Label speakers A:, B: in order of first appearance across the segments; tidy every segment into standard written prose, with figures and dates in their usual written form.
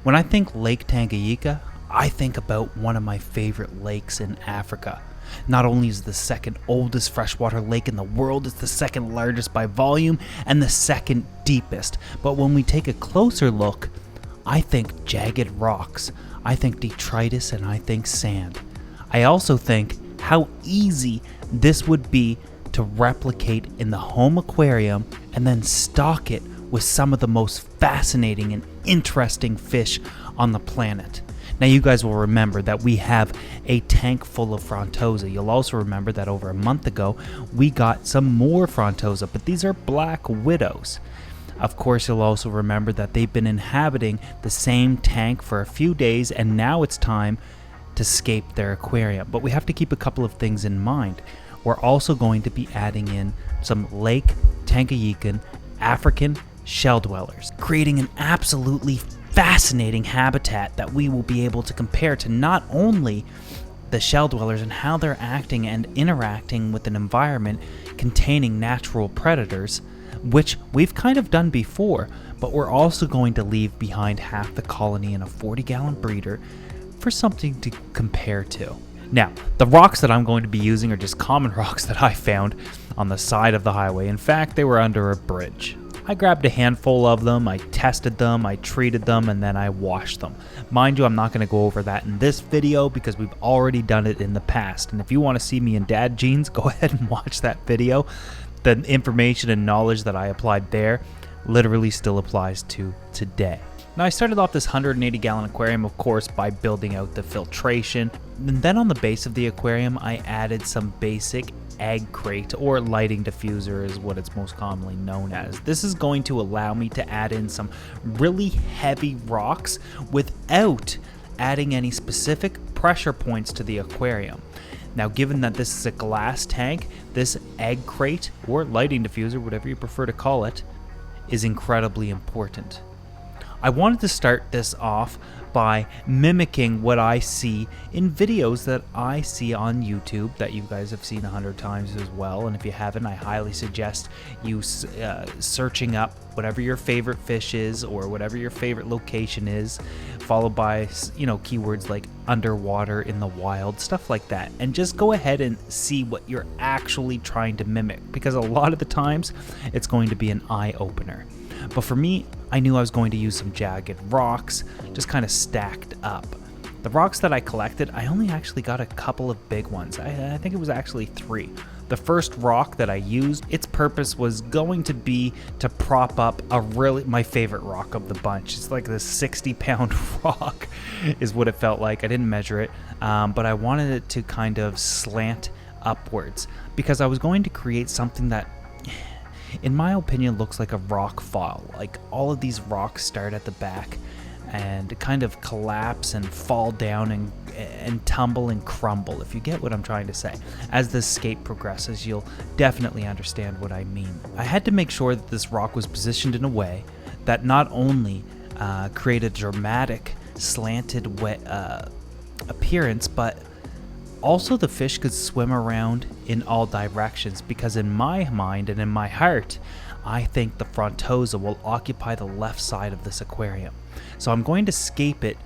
A: When I think Lake Tanganyika, I think about one of my favorite lakes in Africa. Not only is it the second oldest freshwater lake in the world, it's the second largest by volume and the second deepest. But when we take a closer look, I think jagged rocks, I think detritus, and I think sand. I also think how easy this would be to replicate in the home aquarium and then stock it with some of the most fascinating and interesting fish on the planet. Now you guys will remember that we have a tank full of Frontosa. You'll also remember that over a month ago we got some more Frontosa, but these are black widows. Of course, you'll also remember that they've been inhabiting the same tank for a few days, and now it's time to scape their aquarium. But we have to keep a couple of things in mind. We're also going to be adding in some Lake Tanganyikan African shell dwellers, creating an absolutely fascinating habitat that we will be able to compare to not only the shell dwellers and how they're acting and interacting with an environment containing natural predators, which we've kind of done before, but we're also going to leave behind half the colony in a 40-gallon breeder for something to compare to. Now, the rocks that I'm going to be using are just common rocks that I found on the side of the highway. In fact, they were under a bridge. I grabbed a handful of them, I tested them, I treated them, and then I washed them. Mind you, I'm not going to go over that in this video because we've already done it in the past. And if you want to see me in dad jeans, go ahead and watch that video. The information and knowledge that I applied there literally still applies to today. Now, I started off this 180-gallon aquarium, of course, by building out the filtration. And then on the base of the aquarium, I added some basic egg crate, or lighting diffuser is what it's most commonly known as. This is going to allow me to add in some really heavy rocks without adding any specific pressure points to the aquarium. Now, given that this is a glass tank, this egg crate, or lighting diffuser, whatever you prefer to call it, is incredibly important. I wanted to start this off by mimicking what I see in videos that I see on YouTube that you guys have seen 100 times as well. And if you haven't, I highly suggest you searching up whatever your favorite fish is or whatever your favorite location is, followed by, keywords like underwater, in the wild, stuff like that. And just go ahead and see what you're actually trying to mimic, because a lot of the times it's going to be an eye-opener. But for me, I knew I was going to use some jagged rocks, just kind of stacked up. The rocks that I collected, I only actually got a couple of big ones. I think it was actually 3. The first rock that I used, its purpose was going to be to prop up my favorite rock of the bunch. It's like this 60-pound rock is what it felt like. I didn't measure it, but I wanted it to kind of slant upwards because I was going to create something that, in my opinion, looks like a rock fall. Like all of these rocks start at the back and kind of collapse and fall down and tumble and crumble, if you get what I'm trying to say. As the scape progresses, you'll definitely understand what I mean. I had to make sure that this rock was positioned in a way that not only created a dramatic slanted appearance, but also the fish could swim around in all directions, because in my mind and in my heart, I think the Frontosa will occupy the left side of this aquarium. So I'm going to scape it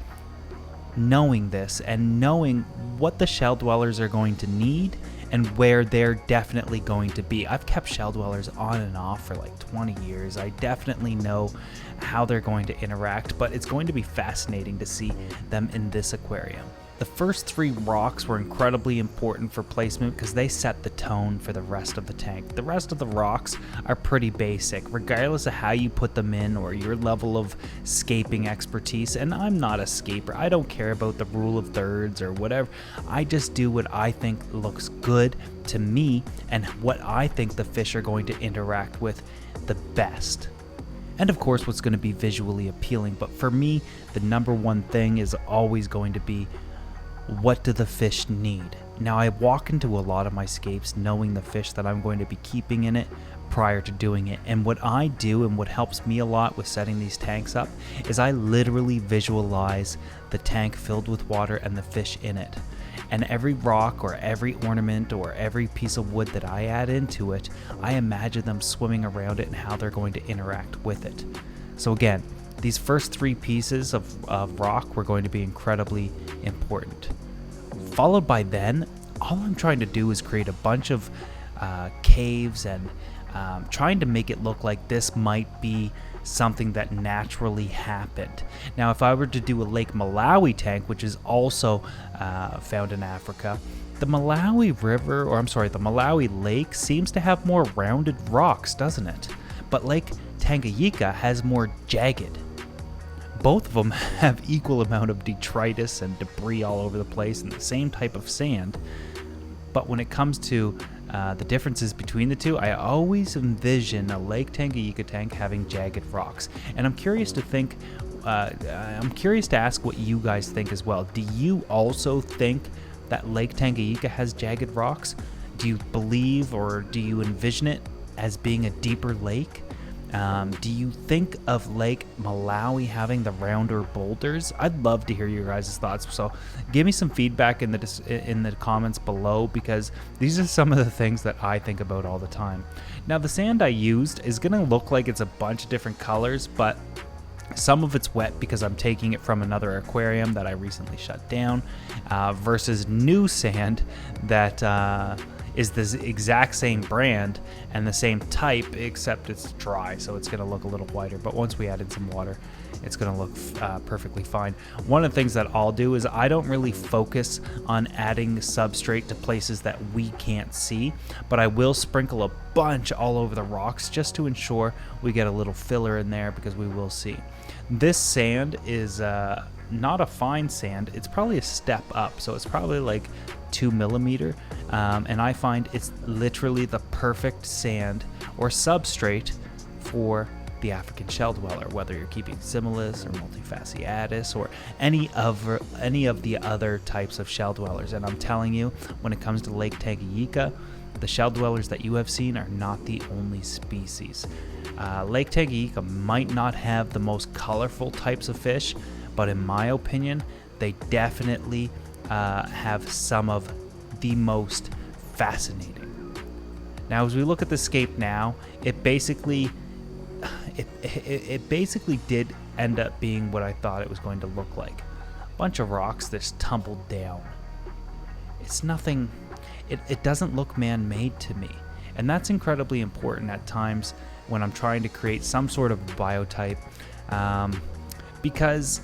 A: knowing this and knowing what the shell dwellers are going to need and where they're definitely going to be. I've kept shell dwellers on and off for like 20 years. I definitely know how they're going to interact, but it's going to be fascinating to see them in this aquarium. The first 3 rocks were incredibly important for placement because they set the tone for the rest of the tank. The rest of the rocks are pretty basic, regardless of how you put them in or your level of scaping expertise. And I'm not a scaper. I don't care about the rule of thirds or whatever. I just do what I think looks good to me and what I think the fish are going to interact with the best. And of course, what's going to be visually appealing. But for me, the number one thing is always going to be, what do the fish need? Now, I walk into a lot of my scapes knowing the fish that I'm going to be keeping in it prior to doing it. And what I do, and what helps me a lot with setting these tanks up, is I literally visualize the tank filled with water and the fish in it. And every rock or every ornament or every piece of wood that I add into it, I imagine them swimming around it and how they're going to interact with it. So again, These first three pieces of rock were going to be incredibly important. Followed by then, all I'm trying to do is create a bunch of caves and trying to make it look like this might be something that naturally happened. Now, if I were to do a Lake Malawi tank, which is also found in Africa, the Malawi Lake seems to have more rounded rocks, doesn't it? But Lake Tanganyika has more jagged. Both of them have equal amount of detritus and debris all over the place and the same type of sand. But when it comes to the differences between the two, I always envision a Lake Tanganyika tank having jagged rocks. And I'm curious to ask what you guys think as well. Do you also think that Lake Tanganyika has jagged rocks? Do you believe or do you envision it as being a deeper lake? Do you think of Lake Malawi having the rounder boulders? I'd love to hear your guys' thoughts. So give me some feedback in the comments below, because these are some of the things that I think about all the time. Now, the sand I used is going to look like it's a bunch of different colors, but some of it's wet because I'm taking it from another aquarium that I recently shut down, versus new sand that is the exact same brand and the same type, except it's dry, so it's going to look a little whiter. But once we add in some water, it's going to look perfectly fine. One of the things that I'll do is I don't really focus on adding substrate to places that we can't see, but I will sprinkle a bunch all over the rocks just to ensure we get a little filler in there, because we will see. This sand is not a fine sand. It's probably a step up, so it's probably like 2 millimeter, and I find it's literally the perfect sand or substrate for the African shell dweller, whether you're keeping Similis or Multifasciatus or any of the other types of shell dwellers. And I'm telling you, when it comes to Lake Tanganyika, the shell dwellers that you have seen are not the only species. Lake Tanganyika might not have the most colorful types of fish, but in my opinion, they definitely have some of the most fascinating. Now, as we look at the scape now, it basically did end up being what I thought it was going to look like. A bunch of rocks that's tumbled down. It's nothing, it doesn't look man-made to me. And that's incredibly important at times when I'm trying to create some sort of biotype, because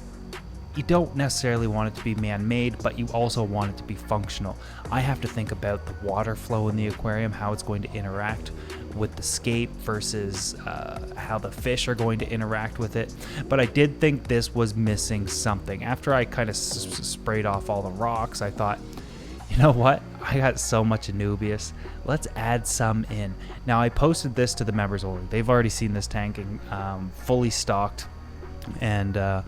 A: you don't necessarily want it to be man-made, but you also want it to be functional. I have to think about the water flow in the aquarium, how it's going to interact with the scape versus how the fish are going to interact with it. But I did think this was missing something. After I kind of sprayed off all the rocks, I thought, you know what? I got so much Anubias. Let's add some in. Now, I posted this to the members only. They've already seen this tank fully stocked and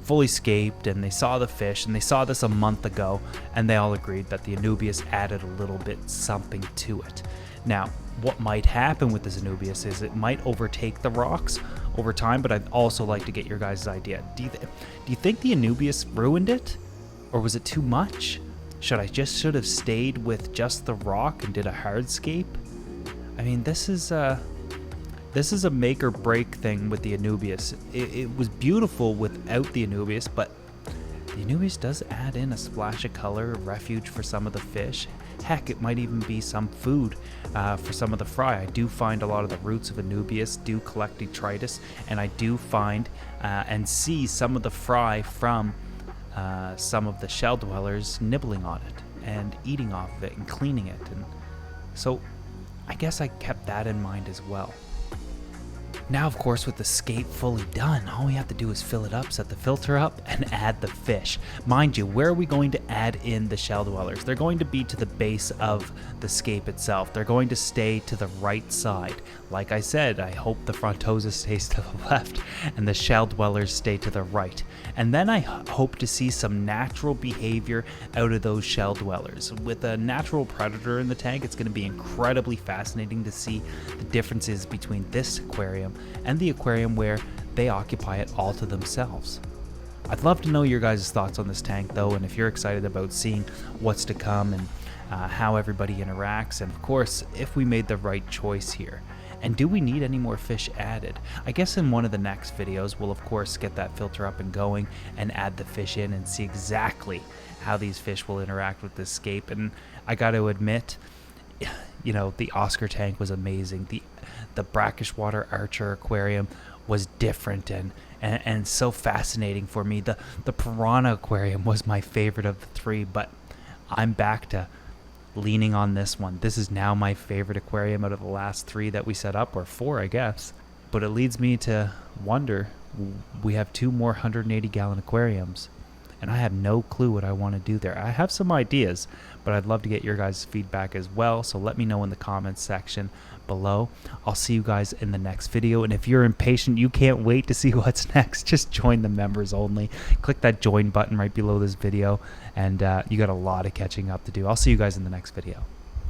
A: fully scaped, and they saw the fish, and they saw this a month ago, and they all agreed that the Anubias added a little bit something to it. Now, what might happen with this Anubias is it might overtake the rocks over time, but I'd also like to get your guys' idea. Do you think the Anubias ruined it? Or was it too much? Should have stayed with just the rock and did a hardscape? I mean, this is a make or break thing with the Anubias. It was beautiful without the Anubias, but the Anubias does add in a splash of color, a refuge for some of the fish. Heck, it might even be some food for some of the fry. I do find a lot of the roots of Anubias do collect detritus, and I do find and see some of the fry from some of the shell dwellers nibbling on it and eating off of it and cleaning it. And so I guess I kept that in mind as well. Now, of course, with the scape fully done, all we have to do is fill it up, set the filter up, and add the fish. Mind you, where are we going to add in the shell dwellers? They're going to be to the base of the scape itself. They're going to stay to the right side. Like I said, I hope the frontosa stays to the left and the shell dwellers stay to the right. And then I hope to see some natural behavior out of those shell dwellers. With a natural predator in the tank, it's going to be incredibly fascinating to see the differences between this aquarium and the aquarium where they occupy it all to themselves. I'd love to know your guys' thoughts on this tank though, and if you're excited about seeing what's to come and how everybody interacts, and of course if we made the right choice here. And do we need any more fish added? I guess in one of the next videos, we'll of course get that filter up and going and add the fish in and see exactly how these fish will interact with this scape. And I got to admit, you know, the Oscar tank was amazing. The brackish water Archer aquarium was different and so fascinating for me. The piranha aquarium was my favorite of the three, but I'm back to leaning on this one. This is now my favorite aquarium out of the last three that we set up, or four, I guess. But it leads me to wonder, we have 2 more 180-gallon aquariums, and I have no clue what I want to do there. I have some ideas, but I'd love to get your guys' feedback as well, so let me know in the comments section below. I'll see you guys in the next video, and if you're impatient, you can't wait to see what's next, just join the members only. Click that join button right below this video, and you got a lot of catching up to do. I'll see you guys in the next video.